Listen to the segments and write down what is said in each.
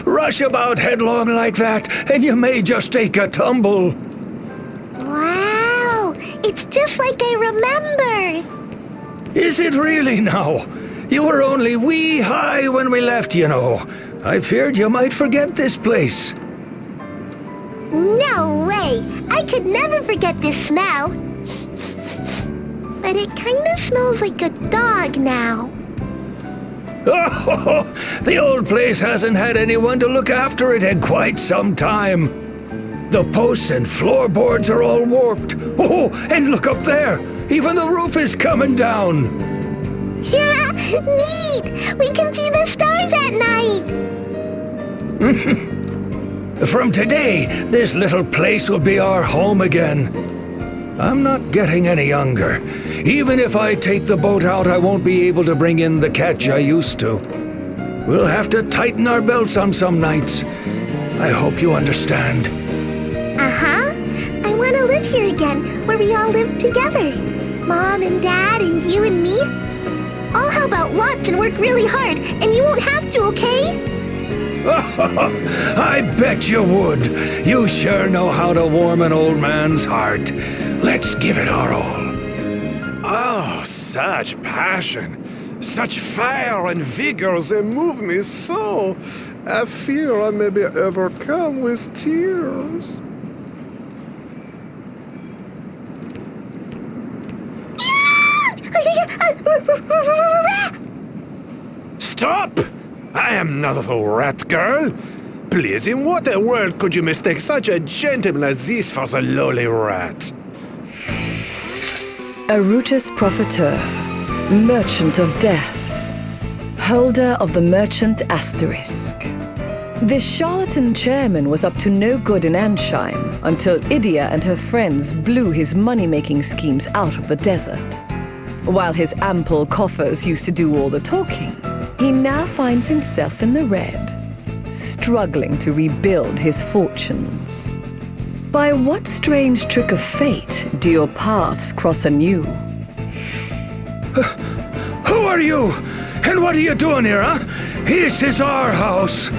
Rush about headlong like that, and you may just take a tumble. Wow! It's just like I remember! Is it really now? You were only wee high when we left, you know. I feared you might forget this place. No way! I could never forget this smell. But it kinda smells like a dog now. Oh, the old place hasn't had anyone to look after it in quite some time. The posts and floorboards are all warped. Oh, and look up there! Even the roof is coming down! Yeah, neat! We can see the stars at night! From today, this little place will be our home again. I'm not getting any younger. Even if I take the boat out, I won't be able to bring in the catch I used to. We'll have to tighten our belts on some nights. I hope you understand. Uh-huh. I want to live here again, where we all live together. Mom and Dad and you and me. I'll help out lots and work really hard, and you won't have to, okay? I bet you would. You sure know how to warm an old man's heart. Let's give it our all. Oh, such passion, such fire and vigor, they move me so. I fear I may be overcome with tears. Stop! I am not a rat girl. Please, in what world could you mistake such a gentleman as this for the lowly rat? Arutus Profiteur, Merchant of Death, holder of the Merchant Asterisk. This charlatan chairman was up to no good in Ansheim until Idia and her friends blew his money-making schemes out of the desert. While his ample coffers used to do all the talking, he now finds himself in the red, struggling to rebuild his fortunes. By what strange trick of fate do your paths cross anew? Who are you? And what are you doing here, huh? This is our house.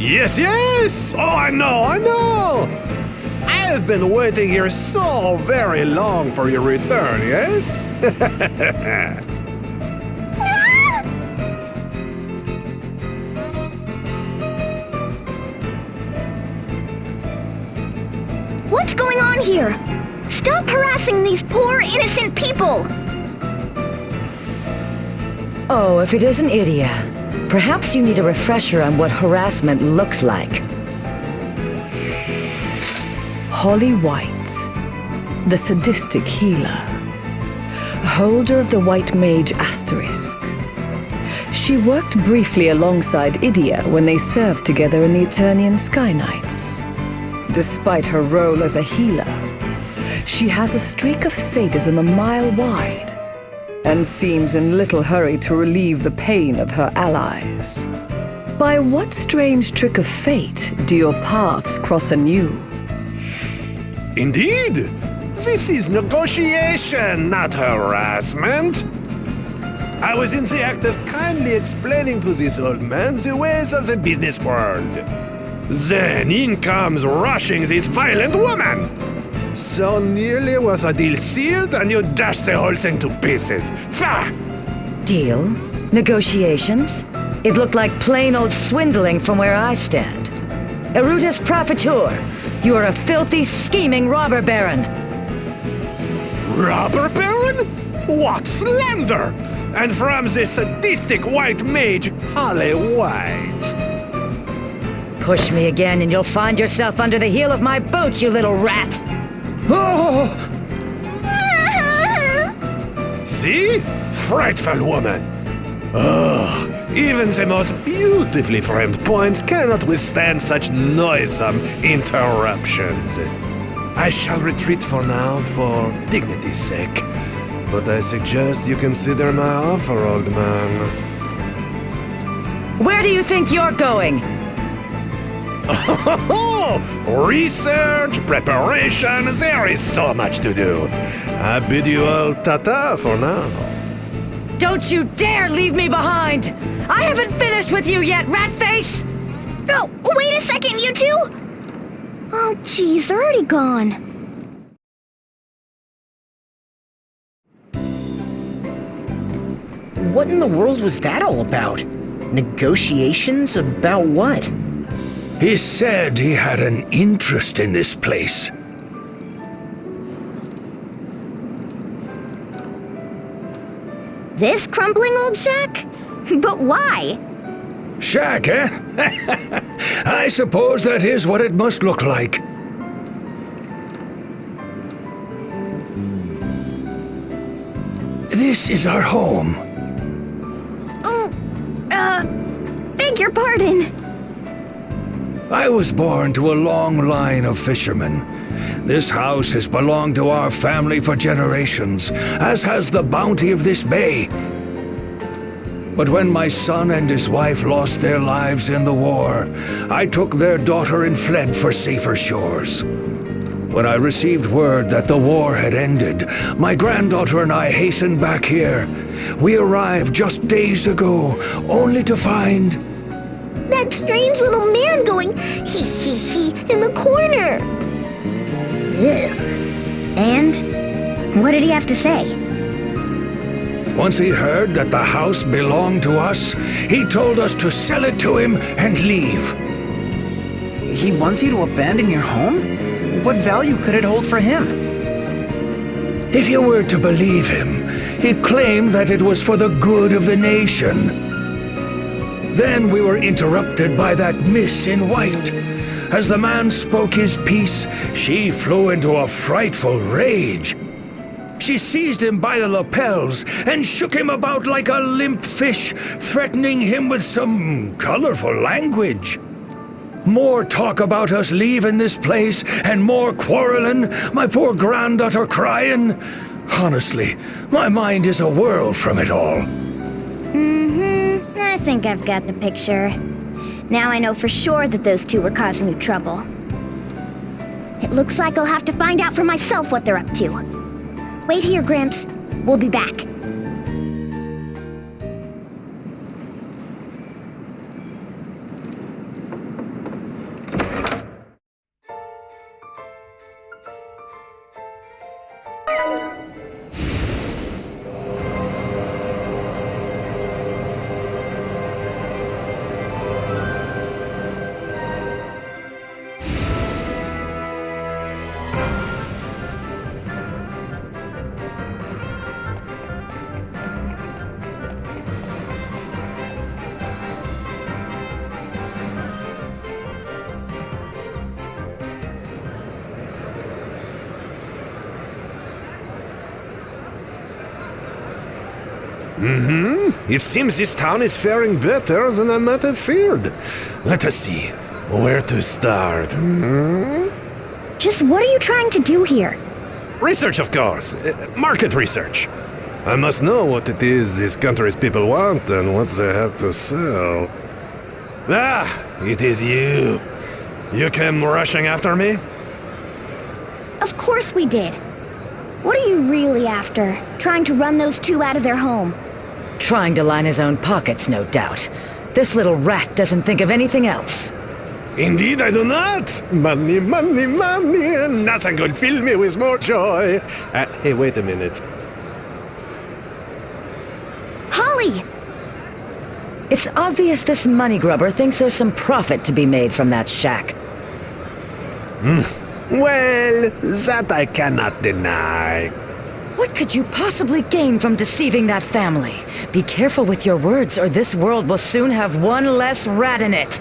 Yes, yes! Oh, I know! I've been waiting here so very long for your return, yes? What's going on here? Stop harassing these poor, innocent people! Oh, if it isn't Idia, perhaps you need a refresher on what harassment looks like. Holly White, the sadistic healer, holder of the White Mage Asterisk. She worked briefly alongside Idia when they served together in the Eternian Sky Knights. Despite her role as a healer, she has a streak of sadism a mile wide and seems in little hurry to relieve the pain of her allies. By what strange trick of fate do your paths cross anew? Indeed! This is negotiation, not harassment. I was in the act of kindly explaining to this old man the ways of the business world. Then in comes rushing this violent woman. So nearly was a deal sealed and you dashed the whole thing to pieces. Fa! Deal? Negotiations? It looked like plain old swindling from where I stand. Arutus Profiteur, you are a filthy, scheming robber baron. Robber baron? What slander! And from this sadistic white mage, Holly White. Push me again and you'll find yourself under the heel of my boot, you little rat! Oh! See? frightful woman! Oh, even the most beautifully framed points cannot withstand such noisome interruptions. I shall retreat for now for dignity's sake, but I suggest you consider my offer, old man. Where do you think you're going? Research, preparation, there is so much to do. I bid you all ta-ta for now. Don't you dare leave me behind! I haven't finished with you yet, Ratface! Oh, wait a second, you two! Oh, jeez, they're already gone. What in the world was that all about? Negotiations about what? He said he had an interest in this place. This crumbling old shack? But why? Shack, eh? I suppose that is what it must look like. This is our home. Oh, beg your pardon. I was born to a long line of fishermen. This house has belonged to our family for generations, as has the bounty of this bay. But when my son and his wife lost their lives in the war, I took their daughter and fled for safer shores. When I received word that the war had ended, my granddaughter and I hastened back here. We arrived just days ago, only to find... That strange little man going hee in the corner. Ugh. And? What did he have to say? Once he heard that the house belonged to us, he told us to sell it to him and leave. He wants you to abandon your home? What value could it hold for him? If you were to believe him, he claimed that it was for the good of the nation. Then we were interrupted by that miss in white. As the man spoke his piece, she flew into a frightful rage. She seized him by the lapels and shook him about like a limp fish, threatening him with some colorful language. More talk about us leaving this place, and more quarreling, my poor granddaughter crying. Honestly, my mind is a whirl from it all. I think I've got the picture. Now I know for sure that those two were causing you trouble. It looks like I'll have to find out for myself what they're up to. Wait here, Gramps. We'll be back. It seems this town is faring better than I might have feared. Let us see. Where to start? Just what are you trying to do here? Research, of course. Market research. I must know what it is this country's people want and what they have to sell. Ah, it is you. You came rushing after me? Of course we did. What are you really after? Trying to run those two out of their home? Trying to line his own pockets, no doubt. This little rat doesn't think of anything else. Indeed I do not! Money, money, money, and nothing could fill me with more joy. Hey, wait a minute. Holly! It's obvious this money grubber thinks there's some profit to be made from that shack. Well, that I cannot deny. What could you possibly gain from deceiving that family? Be careful with your words, or this world will soon have one less rat in it.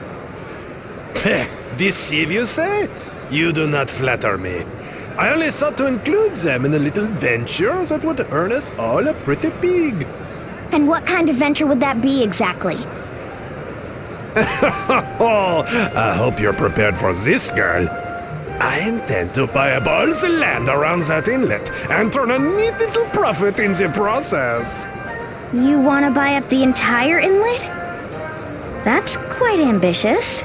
Deceive, you say? You do not flatter me. I only sought to include them in a little venture that would earn us all a pretty pig. And what kind of venture would that be exactly? Oh, I hope you're prepared for this, girl. I intend to buy up all the land around that inlet and turn a neat little profit in the process. You want to buy up the entire inlet? That's quite ambitious.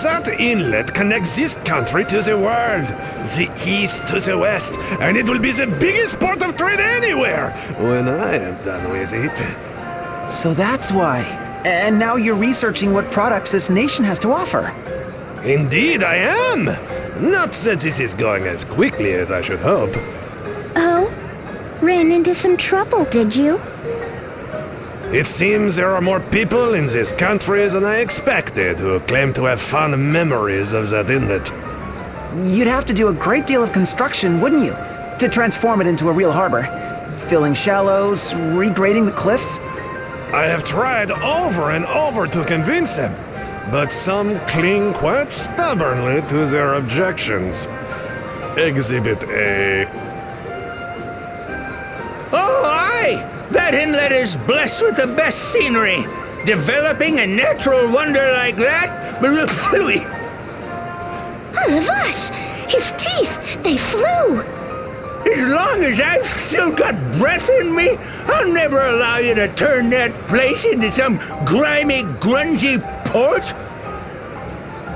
That inlet connects this country to the world, the east to the west, and it will be the biggest port of trade anywhere when I am done with it. So that's why. And now you're researching what products this nation has to offer. Indeed, I am. Not that this is going as quickly as I should hope. Oh? Ran into some trouble, did you? It seems there are more people in this country than I expected who claim to have fond memories of that inlet. You'd have to do a great deal of construction, wouldn't you? To transform it into a real harbor. Filling shallows, regrading the cliffs. I have tried over and over to convince them, but some cling quite stubbornly to their objections. Exhibit A. Oh, aye! That inlet is blessed with the best scenery. Developing a natural wonder like that? Vash! His teeth! They flew! As long as I've still got breath in me, I'll never allow you to turn that place into some grimy, grungy port.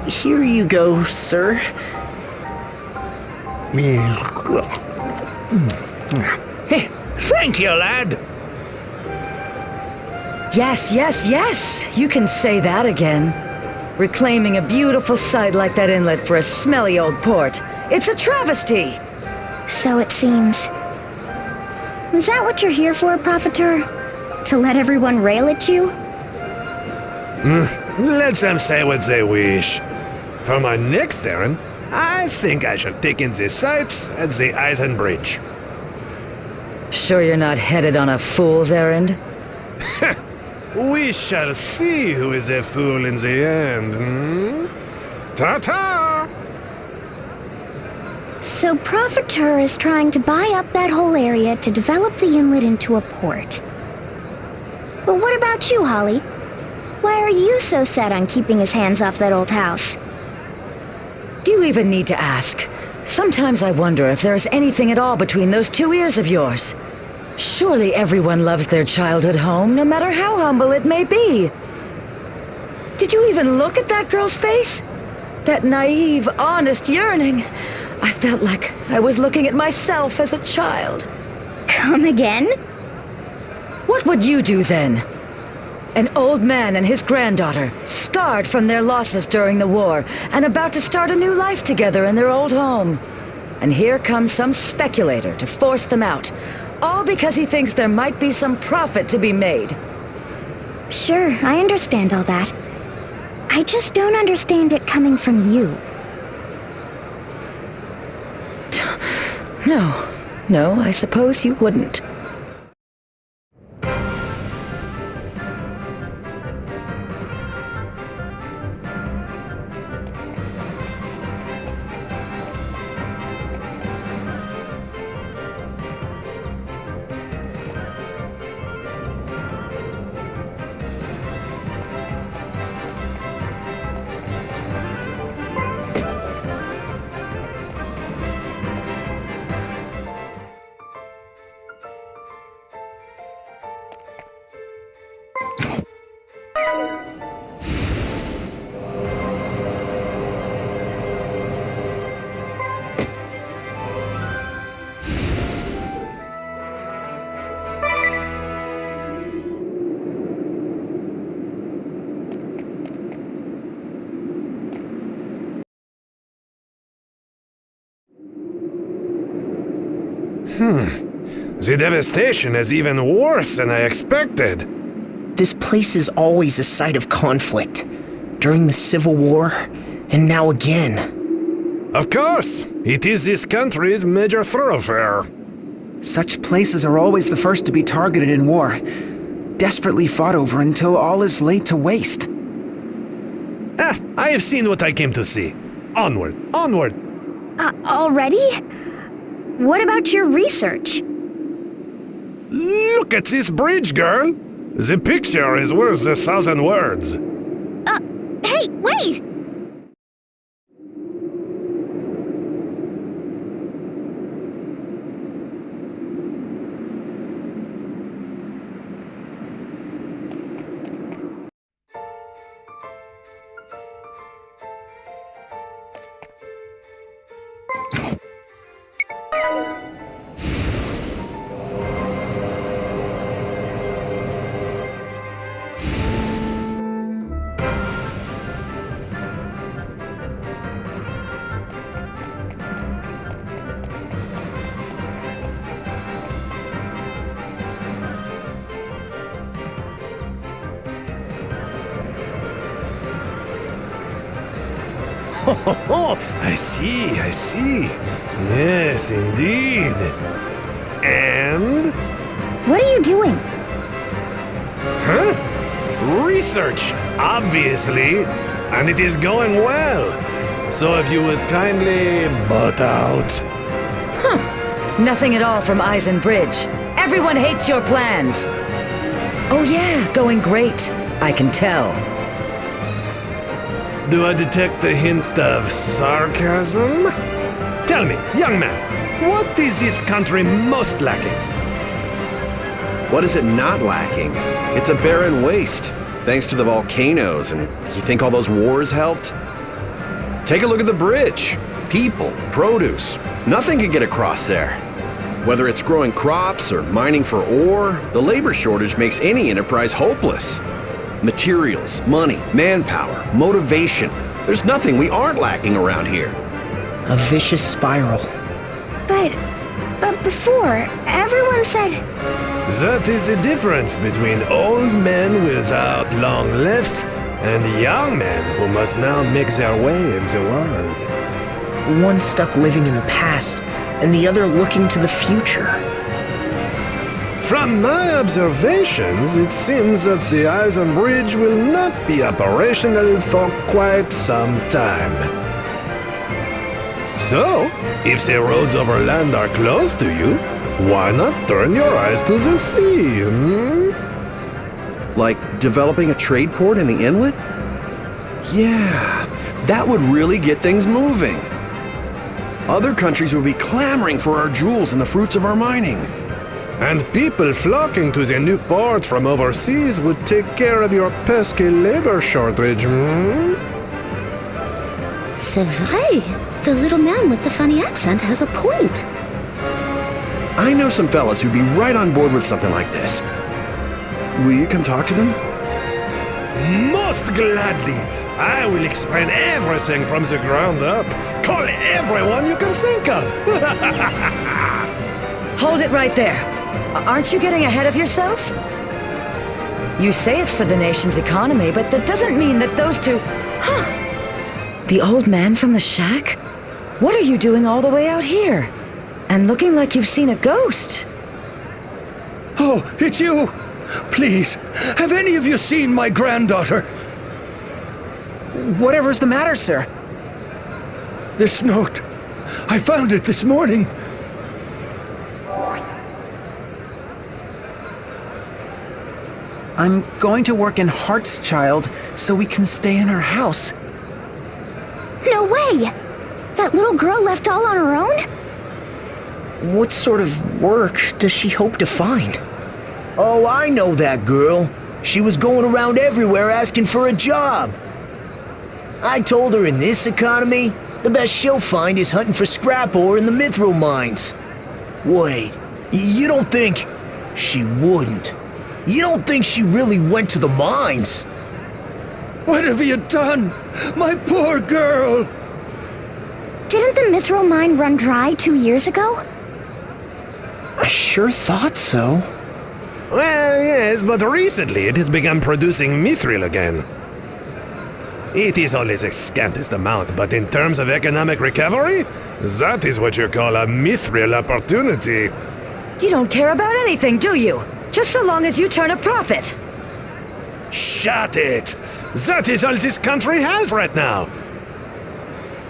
Here you go, sir. Thank you, lad. Yes, yes, yes! You can say that again. Reclaiming a beautiful site like that inlet for a smelly old port. It's a travesty! So it seems. Is that what you're here for, Profiteur? To let everyone rail at you? Let them say what they wish. For my next errand, I think I shall take in the sights at the Eisen Bridge. Sure you're not headed on a fool's errand? We shall see who is a fool in the end, hmm? Ta-ta! So Profiteur is trying to buy up that whole area to develop the inlet into a port. But what about you, Holly? Why are you so set on keeping his hands off that old house? Do you even need to ask? Sometimes I wonder if there's anything at all between those two ears of yours. Surely everyone loves their childhood home, no matter how humble it may be. Did you even look at that girl's face? That naive, honest yearning. I felt like I was looking at myself as a child. Come again? What would you do then? An old man and his granddaughter, scarred from their losses during the war, and about to start a new life together in their old home. And here comes some speculator to force them out, all because he thinks there might be some profit to be made. Sure, I understand all that. I just don't understand it coming from you. No, I suppose you wouldn't. The devastation is even worse than I expected. This place is always a site of conflict. During the Civil War, and now again. Of course, it is this country's major thoroughfare. Such places are always the first to be targeted in war. Desperately fought over until all is laid to waste. I have seen what I came to see. Onward, onward. Already? What about your research? Look at this bridge, girl! The picture is worth 1,000 words. Hey, wait! Oh, I see, I see. Yes, indeed. And? What are you doing? Huh? Research, obviously. And it is going well. So if you would kindly butt out. Nothing at all from Eisenbridge. Everyone hates your plans. Oh yeah, going great. I can tell. Do I detect a hint of sarcasm? Tell me, young man, what is this country most lacking? What is it not lacking? It's a barren waste, thanks to the volcanoes, and you think all those wars helped? Take a look at the bridge. People, produce, nothing can get across there. Whether it's growing crops or mining for ore, the labor shortage makes any enterprise hopeless. Materials, money, manpower, motivation. There's nothing we aren't lacking around here. A vicious spiral. But before, everyone said... That is the difference between old men without long left and young men who must now make their way in the world. One stuck living in the past, and the other looking to the future. From my observations, it seems that the Eisen Bridge will not be operational for quite some time. So, if the roads over land are close to you, why not turn your eyes to the sea, Like developing a trade port in the inlet? Yeah, that would really get things moving. Other countries would be clamoring for our jewels and the fruits of our mining. And people flocking to the new port from overseas would take care of your pesky labor shortage, C'est vrai. The little man with the funny accent has a point. I know some fellas who'd be right on board with something like this. Will you come talk to them? Most gladly. I will explain everything from the ground up. Call everyone you can think of. Hold it right there. Aren't you getting ahead of yourself? You say it's for the nation's economy, but that doesn't mean that those two... Huh! The old man from the shack? What are you doing all the way out here? And looking like you've seen a ghost. Oh, it's you! Please, have any of you seen my granddaughter? Whatever's the matter, sir? This note. I found it this morning. I'm going to work in Heartschild so we can stay in our house. No way! That little girl left all on her own? What sort of work does she hope to find? Oh, I know that girl. She was going around everywhere asking for a job. I told her in this economy, the best she'll find is hunting for scrap ore in the mithril mines. Wait, you don't think... She wouldn't. You don't think she really went to the mines? What have you done? My poor girl! Didn't the mithril mine run dry 2 years ago? I sure thought so. Well, yes, but recently it has begun producing mithril again. It is only the scantest amount, but in terms of economic recovery, that is what you call a mithril opportunity. You don't care about anything, do you? Just so long as you turn a profit. Shut it! That is all this country has right now.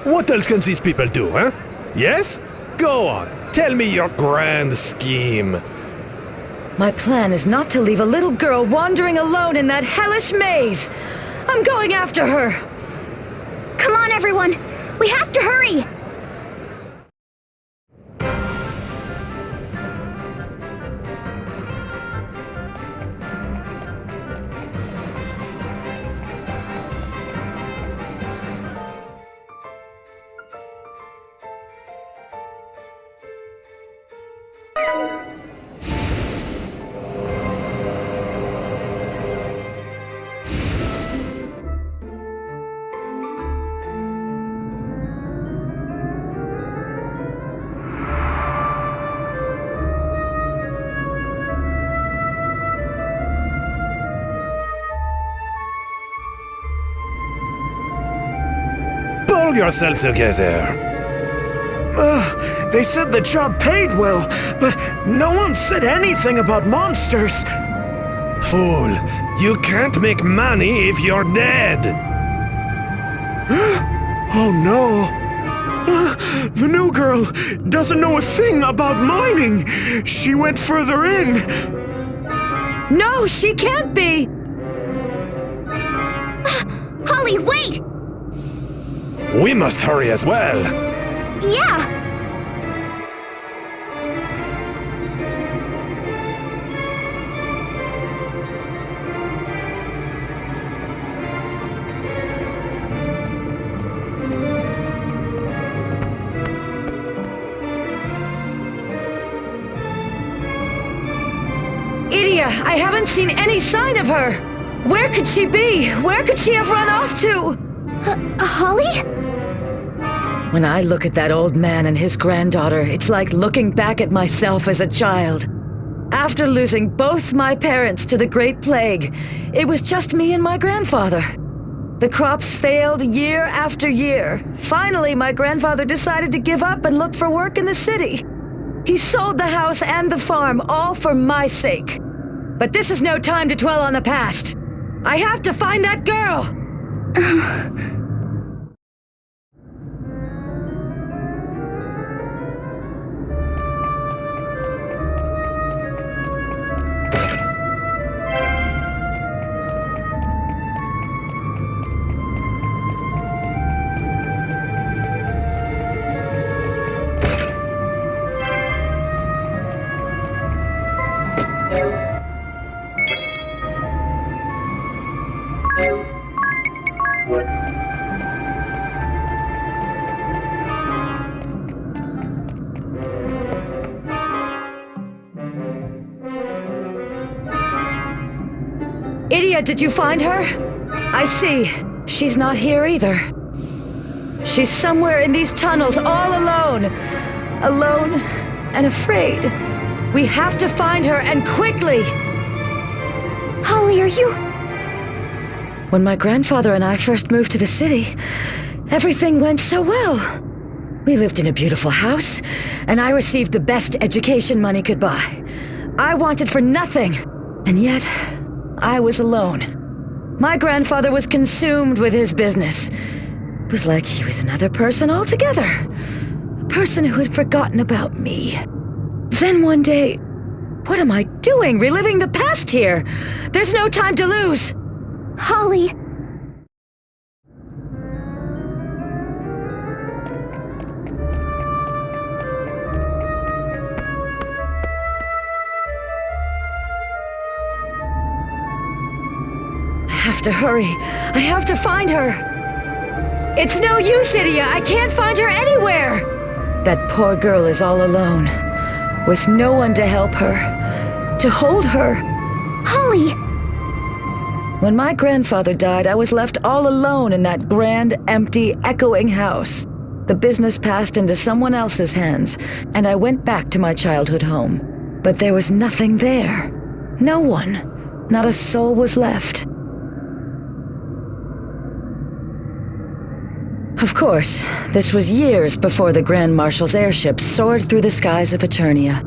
What else can these people do, huh? Yes? Go on, tell me your grand scheme. My plan is not to leave a little girl wandering alone in that hellish maze. I'm going after her. Come on, everyone! We have to hurry! Pull yourself together. They said the job paid well, but no one said anything about monsters. Fool, you can't make money if you're dead. Oh no. The new girl doesn't know a thing about mining. She went further in. No, she can't be! Holly, wait! We must hurry as well. Yeah! Idia, I haven't seen any sign of her! Where could she be? Where could she have run off to? Holly? When I look at that old man and his granddaughter, it's like looking back at myself as a child. After losing both my parents to the Great Plague, it was just me and my grandfather. The crops failed year after year. Finally, my grandfather decided to give up and look for work in the city. He sold the house and the farm, all for my sake. But this is no time to dwell on the past. I have to find that girl! Idia, did you find her? I see. She's not here either. She's somewhere in these tunnels, all alone. Alone and afraid. We have to find her, and quickly! Holly, are you... When my grandfather and I first moved to the city, everything went so well. We lived in a beautiful house, and I received the best education money could buy. I wanted for nothing, and yet I was alone. My grandfather was consumed with his business. It was like he was another person altogether. A person who had forgotten about me. Then one day, what am I doing, reliving the past here? There's no time to lose! Holly... I have to hurry. I have to find her. It's no use, Idia. I can't find her anywhere. That poor girl is all alone, with no one to help her, to hold her. Holly! When my grandfather died, I was left all alone in that grand, empty, echoing house. The business passed into someone else's hands, and I went back to my childhood home. But there was nothing there. No one. Not a soul was left. Of course, this was years before the Grand Marshal's airship soared through the skies of Eternia.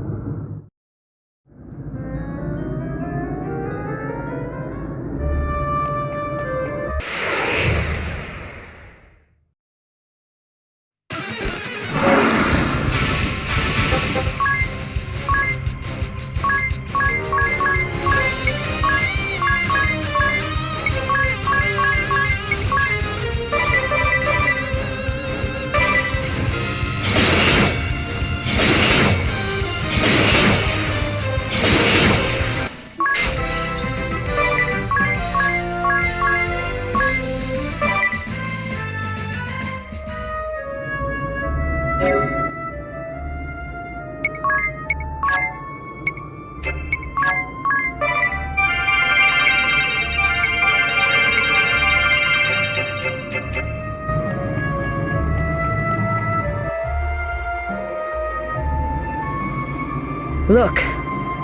Look,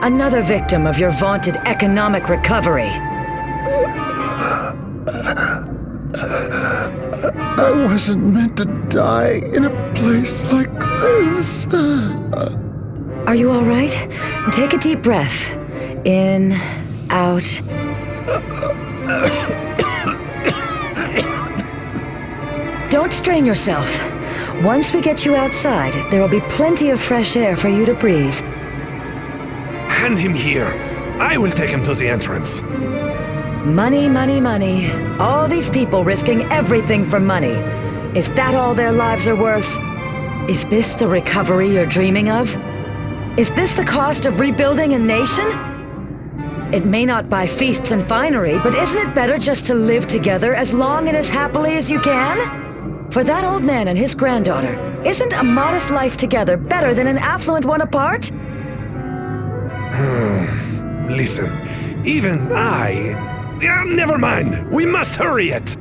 another victim of your vaunted economic recovery. I wasn't meant to die in a place like this. Are you all right? Take a deep breath. In, out. Don't strain yourself. Once we get you outside, there will be plenty of fresh air for you to breathe. Hand him here. I will take him to the entrance. Money, money, money. All these people risking everything for money. Is that all their lives are worth? Is this the recovery you're dreaming of? Is this the cost of rebuilding a nation? It may not buy feasts and finery, but isn't it better just to live together as long and as happily as you can? For that old man and his granddaughter, isn't a modest life together better than an affluent one apart? Listen, even I... never mind. We must hurry it.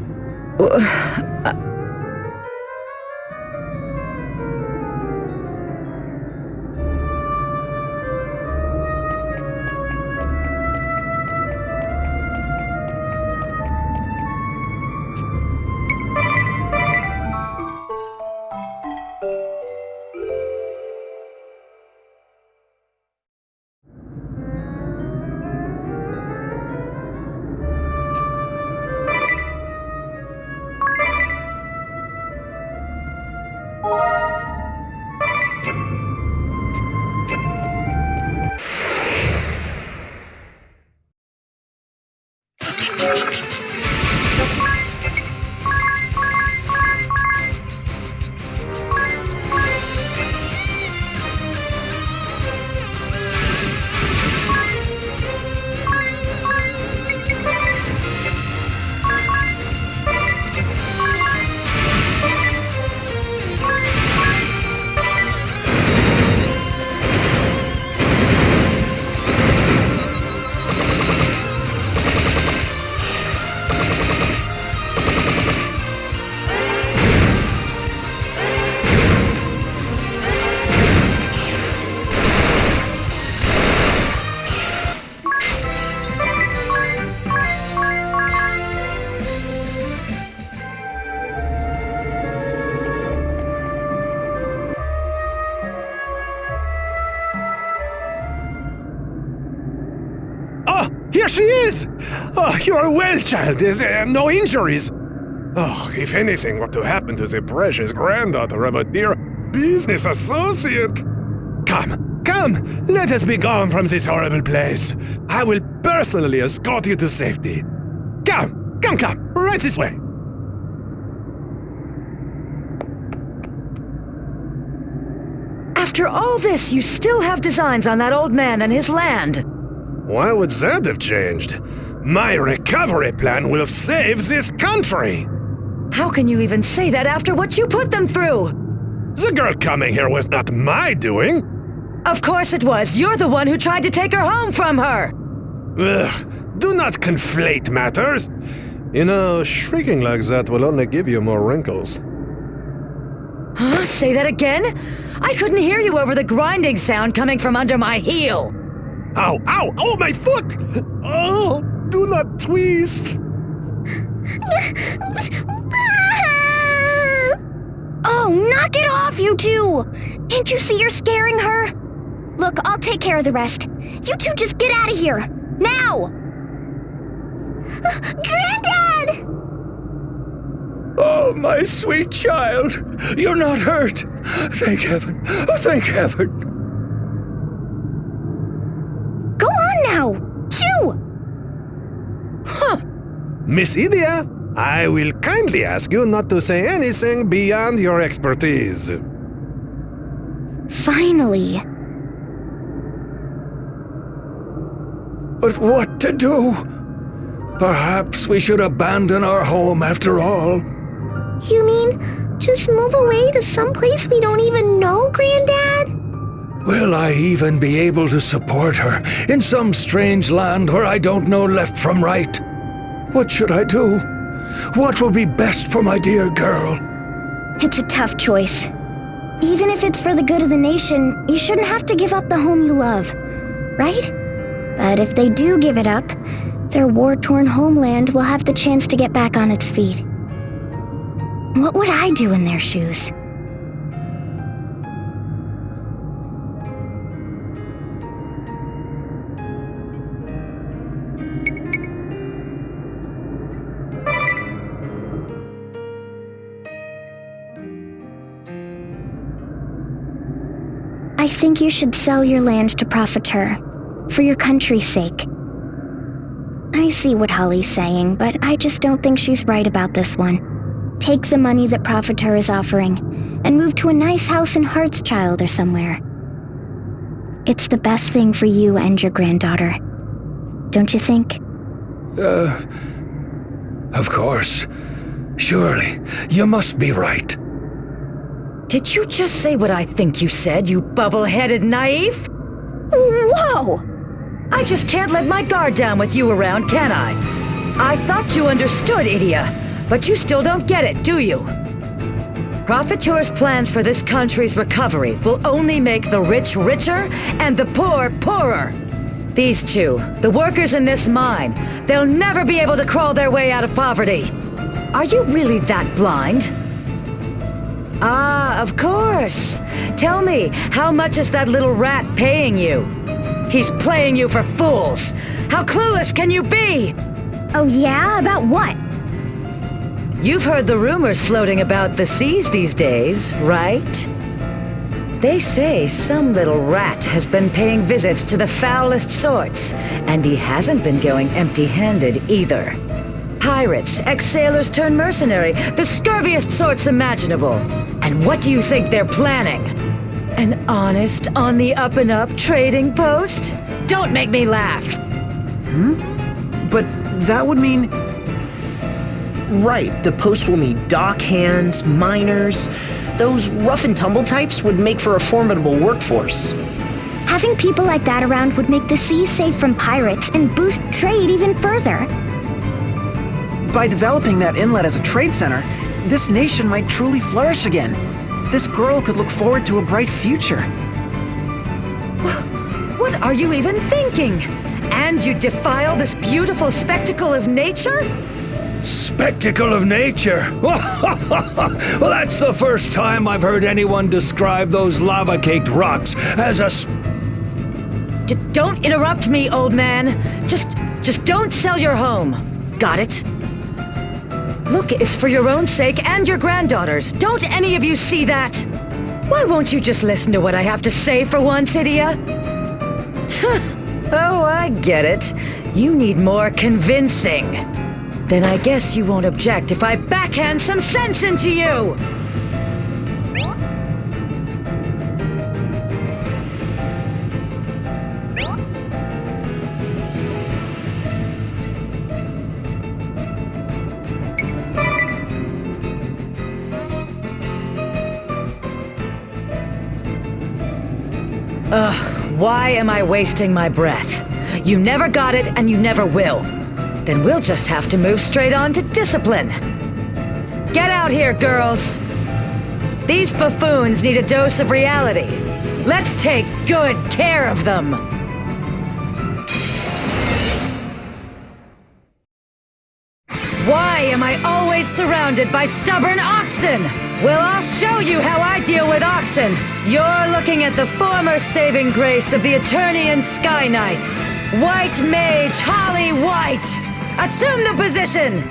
Here she is! Oh, you are well, child. Is there no injuries? Oh, if anything were to happen to the precious granddaughter of a dear business associate. Come, let us be gone from this horrible place. I will personally escort you to safety. Come, right this way. After all this, you still have designs on that old man and his land. Why would that have changed? My recovery plan will save this country! How can you even say that after what you put them through? The girl coming here was not my doing. Of course it was. You're the one who tried to take her home from her. Ugh, do not conflate matters. You know, shrieking like that will only give you more wrinkles. Huh? Say that again? I couldn't hear you over the grinding sound coming from under my heel. Ow, oh, my foot! Oh, do not twist. Oh, knock it off, you two! Can't you see you're scaring her? Look, I'll take care of the rest. You two just get out of here! Now! Granddad! Oh, my sweet child! You're not hurt! Thank heaven! Oh, thank heaven! Go on now! Chew! Miss Idia, I will kindly ask you not to say anything beyond your expertise. Finally. But what to do? Perhaps we should abandon our home after all. You mean, just move away to some place we don't even know, Granddad? Will I even be able to support her in some strange land where I don't know left from right? What should I do? What will be best for my dear girl? It's a tough choice. Even if it's for the good of the nation, you shouldn't have to give up the home you love, right? But if they do give it up, their war-torn homeland will have the chance to get back on its feet. What would I do in their shoes? I think you should sell your land to Profiteur, for your country's sake. I see what Holly's saying, but I just don't think she's right about this one. Take the money that Profiteur is offering, and move to a nice house in Heartschild or somewhere. It's the best thing for you and your granddaughter. Don't you think? Of course. Surely, you must be right. Did you just say what I think you said, you bubble-headed naive? Whoa! I just can't let my guard down with you around, can I? I thought you understood, Idia, but you still don't get it, do you? Profiteur's plans for this country's recovery will only make the rich richer and the poor poorer. These two, the workers in this mine, they'll never be able to crawl their way out of poverty. Are you really that blind? Ah, of course. Tell me, how much is that little rat paying you? He's playing you for fools. How clueless can you be? Oh yeah? About what? You've heard the rumors floating about the seas these days, right? They say some little rat has been paying visits to the foulest sorts, and he hasn't been going empty-handed either. Pirates, ex-sailors turned mercenary, the scurviest sorts imaginable. And what do you think they're planning? An honest, on-the-up-and-up trading post? Don't make me laugh! But that would mean... Right, the post will need dock hands, miners... Those rough-and-tumble types would make for a formidable workforce. Having people like that around would make the seas safe from pirates and boost trade even further. By developing that inlet as a trade center, this nation might truly flourish again. This girl could look forward to a bright future. What are you even thinking? And you defile this beautiful spectacle of nature? Spectacle of nature? Well, that's the first time I've heard anyone describe those lava-caked rocks as a... Don't interrupt me, old man. Just don't sell your home. Got it? Look, it's for your own sake and your granddaughter's. Don't any of you see that? Why won't you just listen to what I have to say for once, Idia? Oh, I get it. You need more convincing. Then I guess you won't object if I backhand some sense into you! Ugh, why am I wasting my breath? You never got it, and you never will. Then we'll just have to move straight on to discipline. Get out here, girls! These buffoons need a dose of reality. Let's take good care of them! Why am I always surrounded by stubborn oxen? Well, I'll show you how I deal with oxen. You're looking at the former saving grace of the Eternian Sky Knights. White Mage Holly White! Assume the position!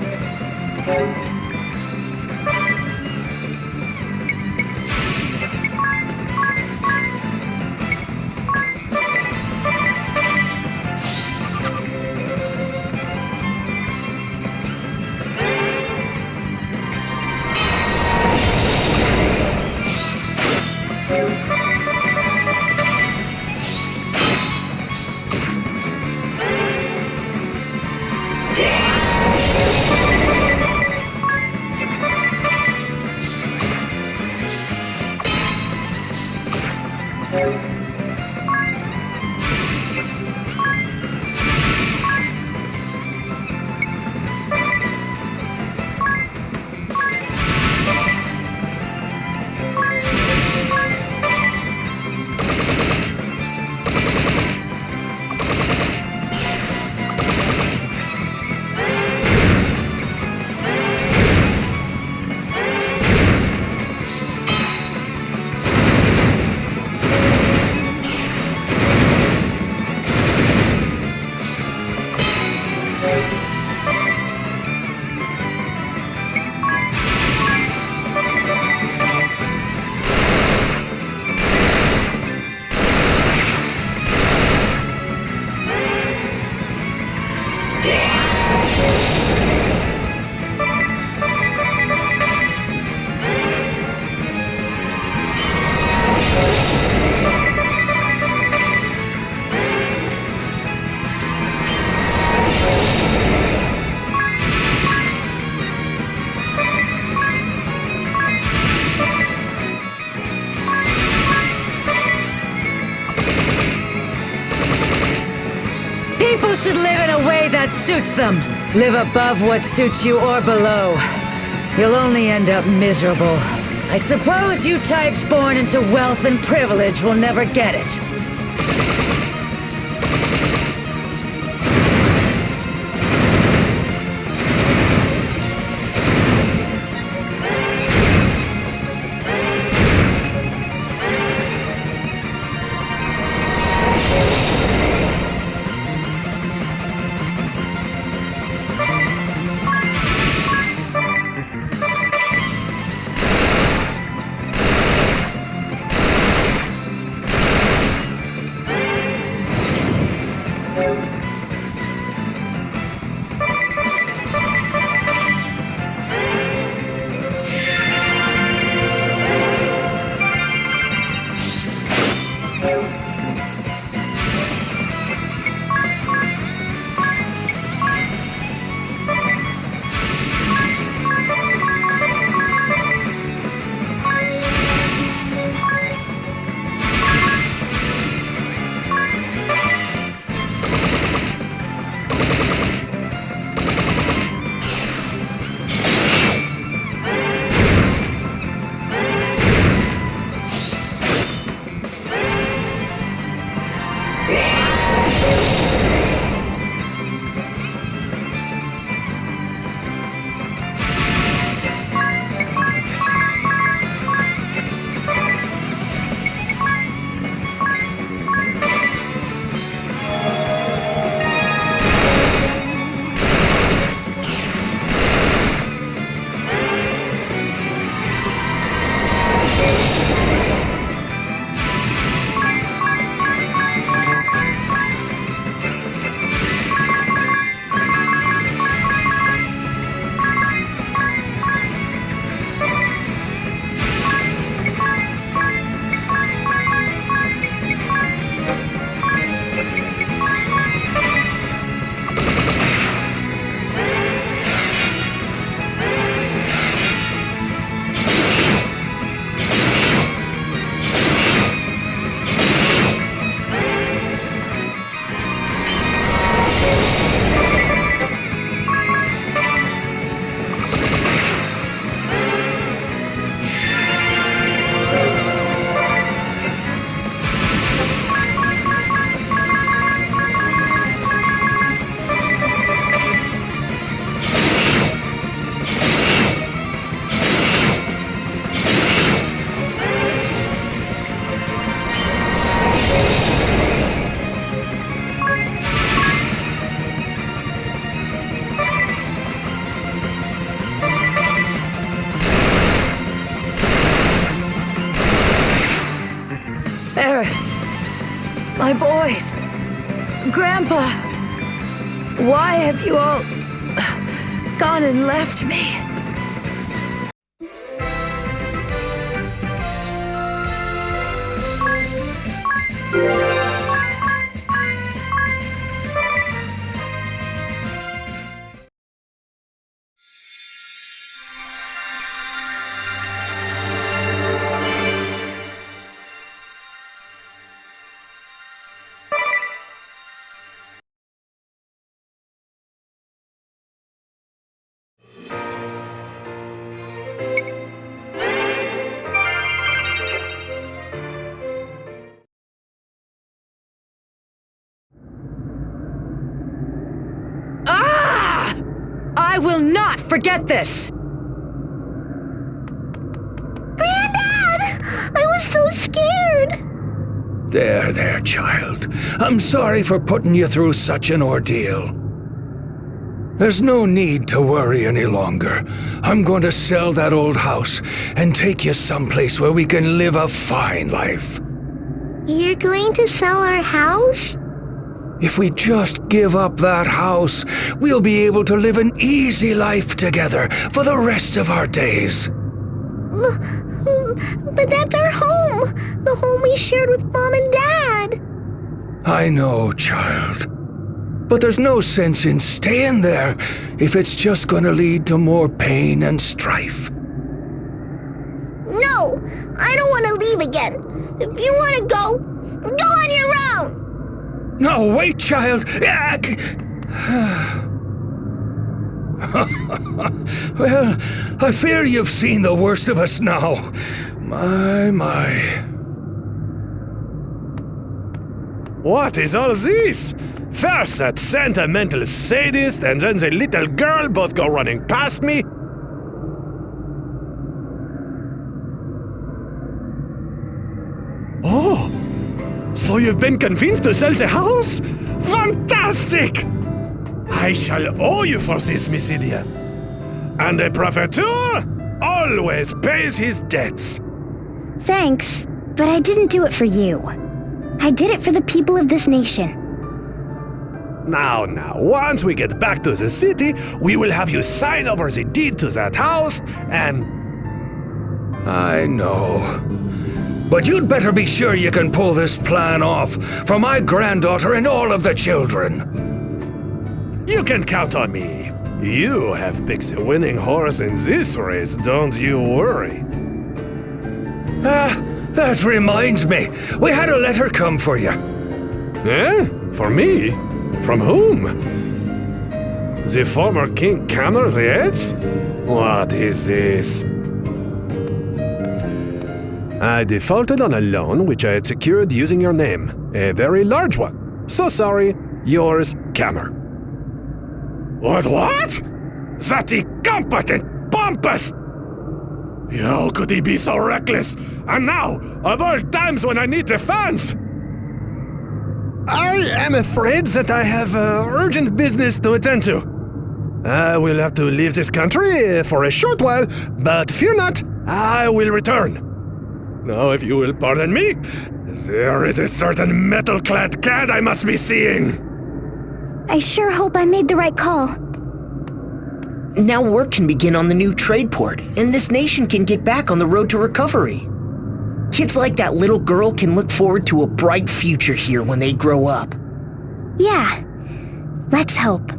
People should live in a way that suits them. Live above what suits you or below. You'll only end up miserable. I suppose you types born into wealth and privilege will never get it. My boys. Grandpa. Why have you all gone and left me? I will not forget this! Granddad! I was so scared! There, child. I'm sorry for putting you through such an ordeal. There's no need to worry any longer. I'm going to sell that old house and take you someplace where we can live a fine life. You're going to sell our house? If we just give up that house, we'll be able to live an easy life together for the rest of our days. But that's our home! The home we shared with Mom and Dad! I know, child. But there's no sense in staying there if it's just gonna lead to more pain and strife. No! I don't want to leave again! If you want to go, go on your own! No, wait, child! Well, I fear you've seen the worst of us now. My. What is all this? First that sentimental sadist and then the little girl both go running past me. Oh, so you've been convinced to sell the house? Fantastic! I shall owe you for this, Miss Idiot. And a profiteur always pays his debts. Thanks, but I didn't do it for you. I did it for the people of this nation. Now, once we get back to the city, we will have you sign over the deed to that house, and... I know. But you'd better be sure you can pull this plan off for my granddaughter and all of the children. You can count on me. You have picked the winning horse in this race, don't you worry. That reminds me. We had a letter come for you. Eh? For me? From whom? The former King Cammer the Eighth? What is this? I defaulted on a loan which I had secured using your name. A very large one. So sorry, yours, Cammer. What? That incompetent, pompous! How could he be so reckless? And now, of all times when I need the funds! I am afraid that I have urgent business to attend to. I will have to leave this country for a short while, but fear not, I will return. Now, if you will pardon me, there is a certain metal-clad cad I must be seeing. I sure hope I made the right call. Now work can begin on the new trade port, and this nation can get back on the road to recovery. Kids like that little girl can look forward to a bright future here when they grow up. Yeah, let's hope.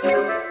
you